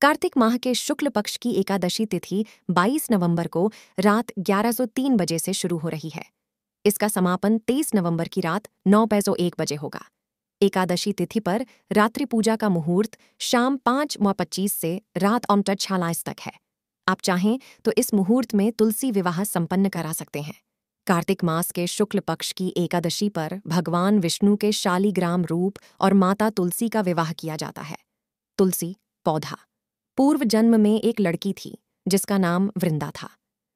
कार्तिक माह के शुक्ल पक्ष की एकादशी तिथि 22 नवंबर को रात 11:03 बजे से शुरू हो रही है। इसका समापन 23 नवंबर की रात 9:01 बजे होगा। एकादशी तिथि पर रात्रि पूजा का मुहूर्त शाम 5:25 से रात 9:46 तक है। आप चाहें तो इस मुहूर्त में तुलसी विवाह संपन्न करा सकते हैं। कार्तिक मास के शुक्ल पक्ष की एकादशी पर भगवान विष्णु के शालिग्राम रूप और माता तुलसी का विवाह किया जाता है। तुलसी पौधा पूर्व जन्म में एक लड़की थी जिसका नाम वृंदा था।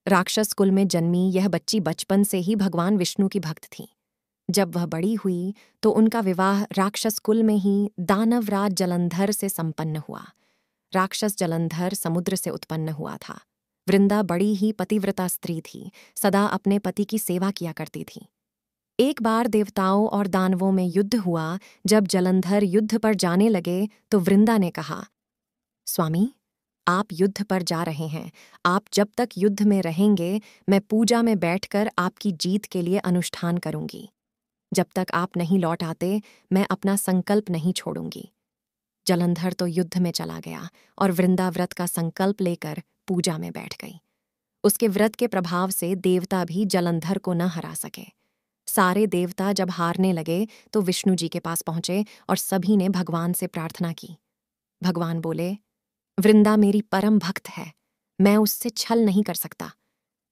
राक्षस कुल में जन्मी यह बच्ची बचपन से ही भगवान विष्णु की भक्त थी। जब वह बड़ी हुई तो उनका विवाह राक्षस कुल में ही दानवराज जलंधर से संपन्न हुआ। राक्षस जलंधर समुद्र से उत्पन्न हुआ था। वृंदा बड़ी ही पतिव्रता स्त्री थी, सदा अपने पति की सेवा किया करती थी। एक बार देवताओं और दानवों में युद्ध हुआ। जब जलंधर युद्ध पर जाने लगे तो वृंदा ने कहा, स्वामी, आप युद्ध पर जा रहे हैं। आप जब तक युद्ध में रहेंगे मैं पूजा में बैठकर आपकी जीत के लिए अनुष्ठान करूंगी। जब तक आप नहीं लौट आते मैं अपना संकल्प नहीं छोड़ूंगी। जलंधर तो युद्ध में चला गया और वृंदा व्रत का संकल्प लेकर पूजा में बैठ गई। उसके व्रत के प्रभाव से देवता भी जलंधर को न हरा सके। सारे देवता जब हारने लगे तो विष्णु जी के पास पहुंचे और सभी ने भगवान से प्रार्थना की। भगवान बोले, वृंदा मेरी परम भक्त है, मैं उससे छल नहीं कर सकता।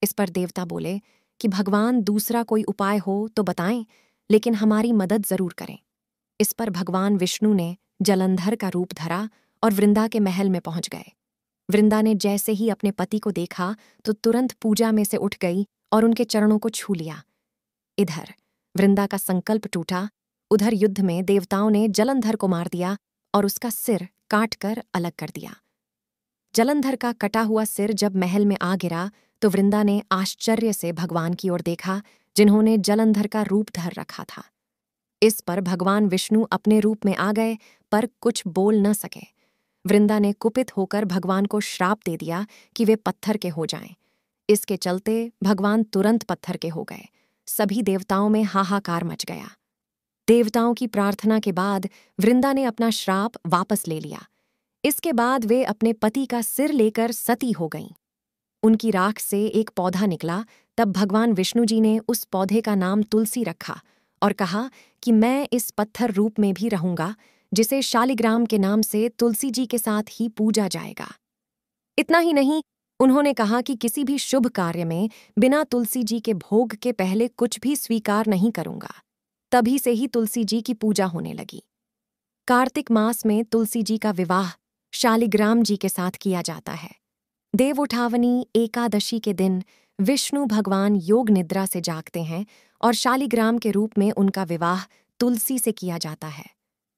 इस पर देवता बोले कि भगवान दूसरा कोई उपाय हो तो बताएं, लेकिन हमारी मदद जरूर करें। इस पर भगवान विष्णु ने जलंधर का रूप धरा और वृंदा के महल में पहुंच गए। वृंदा ने जैसे ही अपने पति को देखा तो तुरंत पूजा में से उठ गई और उनके चरणों को छू लिया। इधर वृंदा का संकल्प टूटा, उधर युद्ध में देवताओं ने जलंधर को मार दिया और उसका सिर काटकर अलग कर दिया। जलंधर का कटा हुआ सिर जब महल में आ गिरा तो वृंदा ने आश्चर्य से भगवान की ओर देखा, जिन्होंने जलंधर का रूप धर रखा था। इस पर भगवान विष्णु अपने रूप में आ गए पर कुछ बोल न सके। वृंदा ने कुपित होकर भगवान को श्राप दे दिया कि वे पत्थर के हो जाएं। इसके चलते भगवान तुरंत पत्थर के हो गए। सभी देवताओं में हाहाकार मच गया। देवताओं की प्रार्थना के बाद वृंदा ने अपना श्राप वापस ले लिया। इसके बाद वे अपने पति का सिर लेकर सती हो गईं। उनकी राख से एक पौधा निकला। तब भगवान विष्णु जी ने उस पौधे का नाम तुलसी रखा और कहा कि मैं इस पत्थर रूप में भी रहूंगा, जिसे शालिग्राम के नाम से तुलसी जी के साथ ही पूजा जाएगा। इतना ही नहीं, उन्होंने कहा कि किसी भी शुभ कार्य में बिना तुलसी जी के भोग के पहले कुछ भी स्वीकार नहीं करूंगा। तभी से ही तुलसी जी की पूजा होने लगी। कार्तिक मास में तुलसी जी का विवाह शालिग्राम जी के साथ किया जाता है। देव उठावनी एकादशी के दिन विष्णु भगवान योग निद्रा से जागते हैं और शालिग्राम के रूप में उनका विवाह तुलसी से किया जाता है।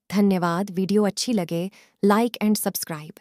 धन्यवाद। वीडियो अच्छी लगे लाइक एंड सब्सक्राइब।